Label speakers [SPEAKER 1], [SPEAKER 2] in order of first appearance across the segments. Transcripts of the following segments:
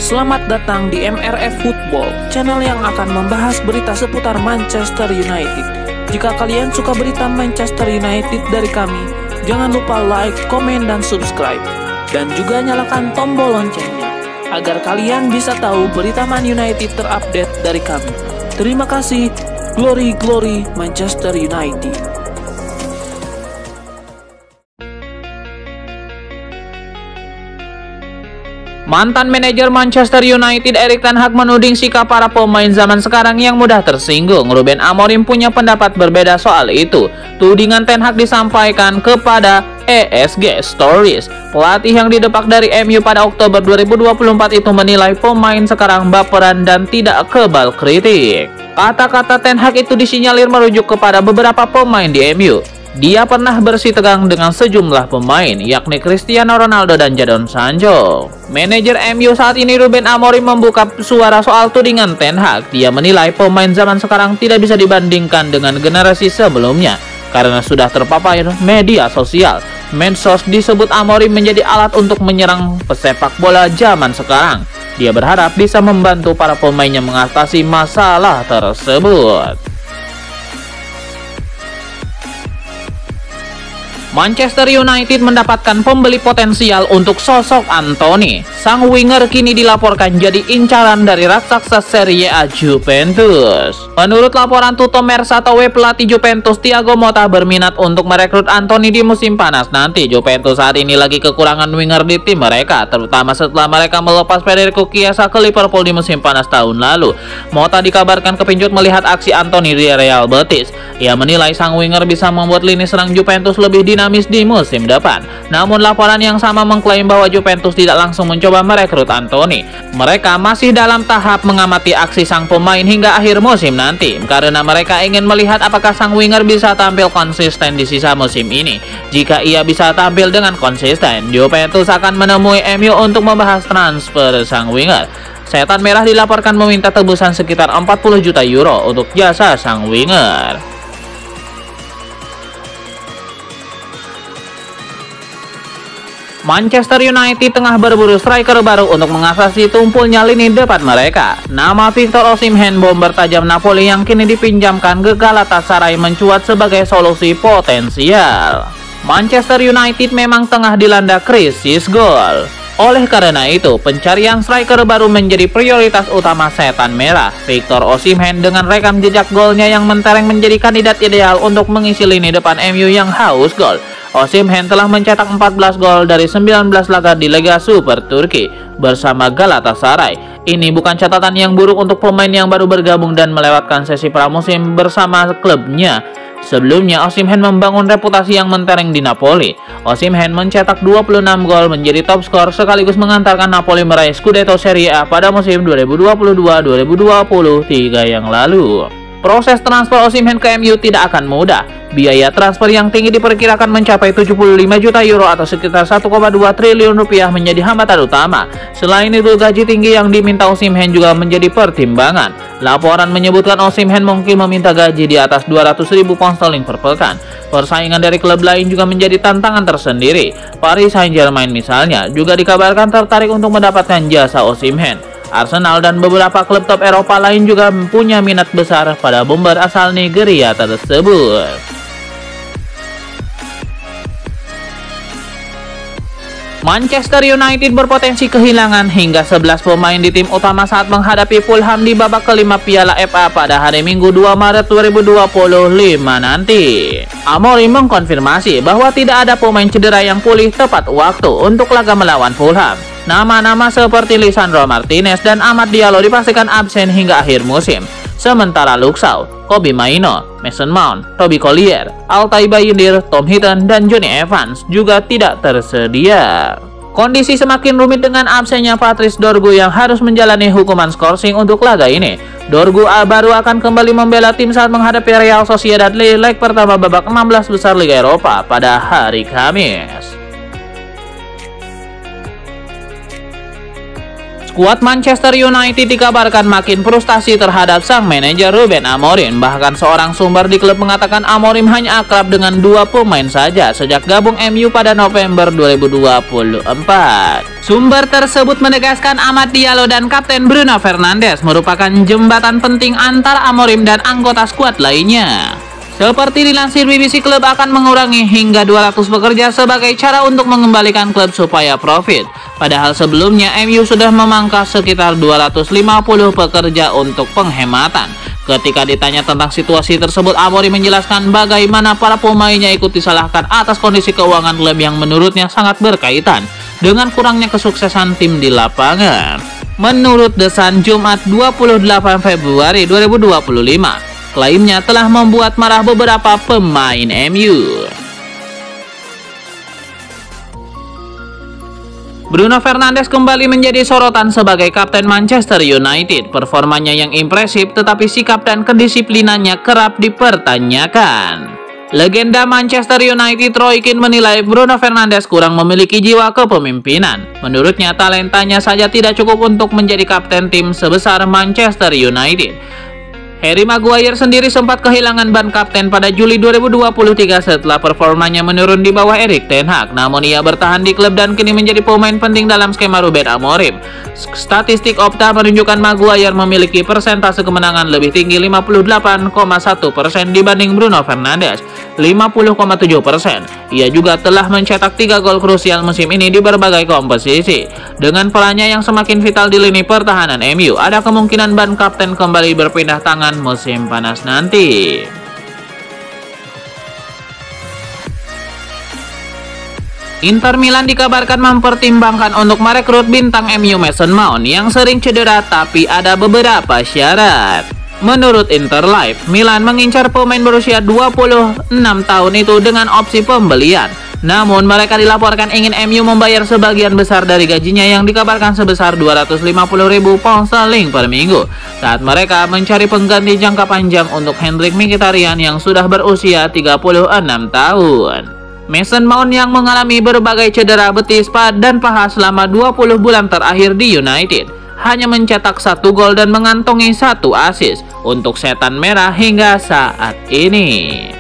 [SPEAKER 1] Selamat datang di MRF Football, channel yang akan membahas berita seputar Manchester United. Jika kalian suka berita Manchester United dari kami, jangan lupa like, komen, dan subscribe. Dan juga nyalakan tombol loncengnya, agar kalian bisa tahu berita Man United terupdate dari kami. Terima kasih, Glory Glory Manchester United.
[SPEAKER 2] Mantan manajer Manchester United Erik ten Hag menuding sikap para pemain zaman sekarang yang mudah tersinggung. Ruben Amorim punya pendapat berbeda soal itu. Tudingan Ten Hag disampaikan kepada ESG Stories. Pelatih yang didepak dari MU pada Oktober 2024 itu menilai pemain sekarang baperan dan tidak kebal kritik. Kata-kata Ten Hag itu disinyalir merujuk kepada beberapa pemain di MU. Dia pernah bersih tegang dengan sejumlah pemain, yakni Cristiano Ronaldo dan Jadon Sancho. Manajer MU saat ini Ruben Amorim membuka suara soal tudingan Ten Hag. Dia menilai pemain zaman sekarang tidak bisa dibandingkan dengan generasi sebelumnya karena sudah terpapar media sosial. Medsos disebut Amorim menjadi alat untuk menyerang pesepak bola zaman sekarang. Dia berharap bisa membantu para pemainnya mengatasi masalah tersebut. Manchester United mendapatkan pembeli potensial untuk sosok Anthony. Sang winger kini dilaporkan jadi incaran dari raksasa Serie A Juventus. Menurut laporan Tutto Mersatowe, pelatih Juventus Thiago Motta berminat untuk merekrut Anthony di musim panas nanti. Juventus saat ini lagi kekurangan winger di tim mereka, terutama setelah mereka melepas Federico Chiesa ke Liverpool di musim panas tahun lalu. Motta dikabarkan kepincut melihat aksi Anthony di Real Betis. Ia menilai sang winger bisa membuat lini serang Juventus lebih dinamis di musim depan. Namun laporan yang sama mengklaim bahwa Juventus tidak langsung mencoba merekrut Anthony. Mereka masih dalam tahap mengamati aksi sang pemain hingga akhir musim nanti, karena mereka ingin melihat apakah sang winger bisa tampil konsisten di sisa musim ini. Jika ia bisa tampil dengan konsisten, Juventus akan menemui MU untuk membahas transfer sang winger. Setan Merah dilaporkan meminta tebusan sekitar 40 juta euro untuk jasa sang winger. Manchester United tengah berburu striker baru untuk mengatasi tumpulnya lini depan mereka. Nama Victor Osimhen, bomber tajam Napoli yang kini dipinjamkan ke Galatasaray, mencuat sebagai solusi potensial. Manchester United memang tengah dilanda krisis gol. Oleh karena itu, pencarian striker baru menjadi prioritas utama Setan Merah. Victor Osimhen dengan rekam jejak golnya yang mentereng menjadi kandidat ideal untuk mengisi lini depan MU yang haus gol. Osimhen telah mencetak 14 gol dari 19 laga di Liga Super Turki bersama Galatasaray. Ini bukan catatan yang buruk untuk pemain yang baru bergabung dan melewatkan sesi pramusim bersama klubnya. Sebelumnya, Osimhen membangun reputasi yang mentereng di Napoli. Osimhen mencetak 26 gol, menjadi top skor sekaligus mengantarkan Napoli meraih Scudetto Serie A pada musim 2022-2023 yang lalu. Proses transfer Osimhen ke MU tidak akan mudah. Biaya transfer yang tinggi diperkirakan mencapai 75 juta euro atau sekitar 1,2 triliun rupiah menjadi hambatan utama. Selain itu, gaji tinggi yang diminta Osimhen juga menjadi pertimbangan. Laporan menyebutkan Osimhen mungkin meminta gaji di atas 200.000 pound sterling per pekan. Persaingan dari klub lain juga menjadi tantangan tersendiri. Paris Saint-Germain misalnya juga dikabarkan tertarik untuk mendapatkan jasa Osimhen. Arsenal dan beberapa klub top Eropa lain juga punya minat besar pada bomber asal Nigeria tersebut. Manchester United berpotensi kehilangan hingga 11 pemain di tim utama saat menghadapi Fulham di babak kelima Piala FA pada hari Minggu 2 Maret 2025 nanti. Amorim mengkonfirmasi bahwa tidak ada pemain cedera yang pulih tepat waktu untuk laga melawan Fulham. Nama-nama seperti Lisandro Martinez dan Amad Diallo dipastikan absen hingga akhir musim. Sementara Luke Shaw, Kobbie Mainoo, Mason Mount, Robbie Collier, Altay Bayindir, Tom Heaton, dan Jonny Evans juga tidak tersedia. Kondisi semakin rumit dengan absennya Patrice Dorgu yang harus menjalani hukuman skorsing untuk laga ini. Dorgu baru akan kembali membela tim saat menghadapi Real Sociedad di leg pertama babak 16 besar Liga Eropa pada hari Kamis. Skuad Manchester United dikabarkan makin frustasi terhadap sang manajer Ruben Amorim. Bahkan seorang sumber di klub mengatakan Amorim hanya akrab dengan 2 pemain saja sejak gabung MU pada November 2024. Sumber tersebut menegaskan Amad Diallo dan Kapten Bruno Fernandes merupakan jembatan penting antara Amorim dan anggota skuad lainnya. Seperti dilansir BBC, klub akan mengurangi hingga 200 pekerja sebagai cara untuk mengembalikan klub supaya profit. Padahal sebelumnya MU sudah memangkas sekitar 250 pekerja untuk penghematan. Ketika ditanya tentang situasi tersebut, Amorim menjelaskan bagaimana para pemainnya ikut disalahkan atas kondisi keuangan klub yang menurutnya sangat berkaitan dengan kurangnya kesuksesan tim di lapangan. Menurut The Sun, Jumat 28 Februari 2025, klaimnya telah membuat marah beberapa pemain MU. Bruno Fernandes kembali menjadi sorotan sebagai kapten Manchester United. Performanya yang impresif, tetapi sikap dan kedisiplinannya kerap dipertanyakan. Legenda Manchester United Roy Keane menilai Bruno Fernandes kurang memiliki jiwa kepemimpinan. Menurutnya, talentanya saja tidak cukup untuk menjadi kapten tim sebesar Manchester United. Harry Maguire sendiri sempat kehilangan ban kapten pada Juli 2023 setelah performanya menurun di bawah Erik ten Hag. Namun ia bertahan di klub dan kini menjadi pemain penting dalam skema Ruben Amorim. Statistik Opta menunjukkan Maguire memiliki persentase kemenangan lebih tinggi 58,1% dibanding Bruno Fernandes 50,7%. Ia juga telah mencetak 3 gol krusial musim ini di berbagai kompetisi. Dengan perannya yang semakin vital di lini pertahanan MU, ada kemungkinan ban kapten kembali berpindah tangan musim panas nanti. Inter Milan dikabarkan mempertimbangkan untuk merekrut bintang MU Mason Mount yang sering cedera, tapi ada beberapa syarat. Menurut Interlife, Milan mengincar pemain berusia 26 tahun itu dengan opsi pembelian. Namun mereka dilaporkan ingin MU membayar sebagian besar dari gajinya yang dikabarkan sebesar 250.000 pound sterling per minggu saat mereka mencari pengganti jangka panjang untuk Hendrik Mkhitaryan yang sudah berusia 36 tahun. Mason Mount yang mengalami berbagai cedera betis dan paha selama 20 bulan terakhir di United hanya mencetak 1 gol dan mengantongi 1 assist untuk Setan Merah hingga saat ini.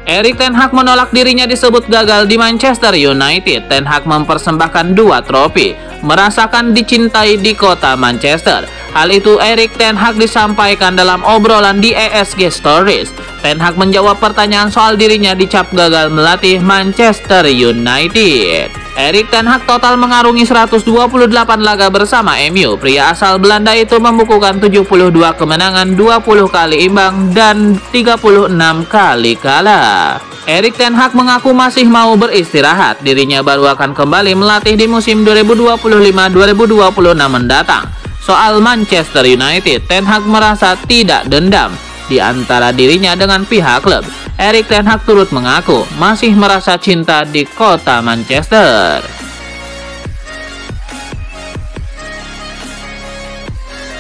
[SPEAKER 2] Erik ten Hag menolak dirinya disebut gagal di Manchester United. Ten Hag mempersembahkan 2 trofi, merasakan dicintai di kota Manchester. Hal itu Erik ten Hag disampaikan dalam obrolan di ESG Stories. Ten Hag menjawab pertanyaan soal dirinya dicap gagal melatih Manchester United. Erik ten Hag total mengarungi 128 laga bersama MU. Pria asal Belanda itu membukukan 72 kemenangan, 20 kali imbang, dan 36 kali kalah. Erik ten Hag mengaku masih mau beristirahat. Dirinya baru akan kembali melatih di musim 2025-2026 mendatang. Soal Manchester United, Ten Hag merasa tidak dendam di antara dirinya dengan pihak klub. Erik ten Hag turut mengaku masih merasa cinta di kota Manchester.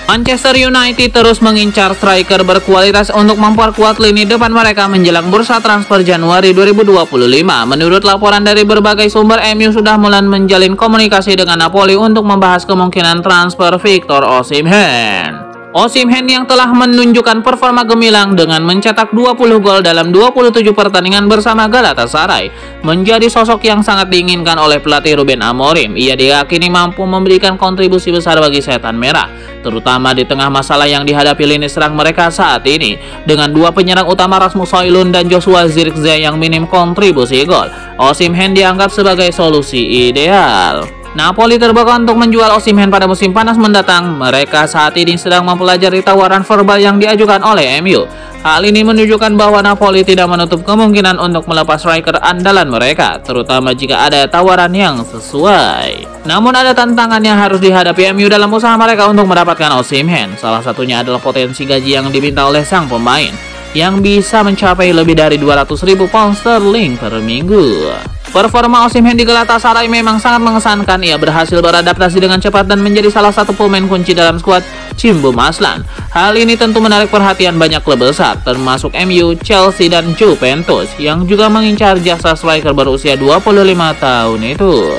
[SPEAKER 2] Manchester United terus mengincar striker berkualitas untuk memperkuat lini depan mereka menjelang bursa transfer Januari 2025. Menurut laporan dari berbagai sumber, MU sudah mulai menjalin komunikasi dengan Napoli untuk membahas kemungkinan transfer Victor Osimhen. Osimhen yang telah menunjukkan performa gemilang dengan mencetak 20 gol dalam 27 pertandingan bersama Galatasaray, menjadi sosok yang sangat diinginkan oleh pelatih Ruben Amorim. Ia diyakini mampu memberikan kontribusi besar bagi Setan Merah, terutama di tengah masalah yang dihadapi lini serang mereka saat ini. Dengan 2 penyerang utama Rasmus Højlund dan Joshua Zirkzee yang minim kontribusi gol, Osimhen dianggap sebagai solusi ideal. Napoli terbuka untuk menjual Osimhen pada musim panas mendatang. Mereka saat ini sedang mempelajari tawaran verbal yang diajukan oleh MU. Hal ini menunjukkan bahwa Napoli tidak menutup kemungkinan untuk melepas striker andalan mereka, terutama jika ada tawaran yang sesuai. Namun ada tantangan yang harus dihadapi MU dalam usaha mereka untuk mendapatkan Osimhen. Salah satunya adalah potensi gaji yang diminta oleh sang pemain, yang bisa mencapai lebih dari 200.000 pound sterling per minggu. Performa Osimhen di Galatasaray memang sangat mengesankan. Ia berhasil beradaptasi dengan cepat dan menjadi salah satu pemain kunci dalam skuad Cimbom Aslan. Hal ini tentu menarik perhatian banyak klub besar, termasuk MU, Chelsea, dan Juventus, yang juga mengincar jasa striker berusia 25 tahun itu.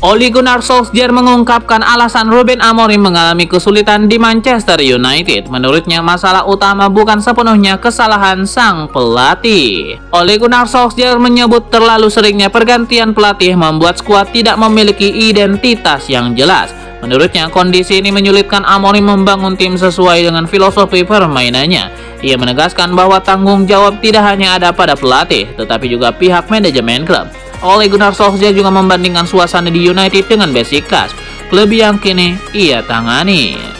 [SPEAKER 2] Ole Gunnar Solskjaer mengungkapkan alasan Ruben Amorim mengalami kesulitan di Manchester United. Menurutnya, masalah utama bukan sepenuhnya kesalahan sang pelatih. Ole Gunnar Solskjaer menyebut terlalu seringnya pergantian pelatih membuat skuad tidak memiliki identitas yang jelas. Menurutnya, kondisi ini menyulitkan Amorim membangun tim sesuai dengan filosofi permainannya. Ia menegaskan bahwa tanggung jawab tidak hanya ada pada pelatih, tetapi juga pihak manajemen klub. Ole Gunnar Solskjaer juga membandingkan suasana di United dengan Besiktas, klub yang kini ia tangani.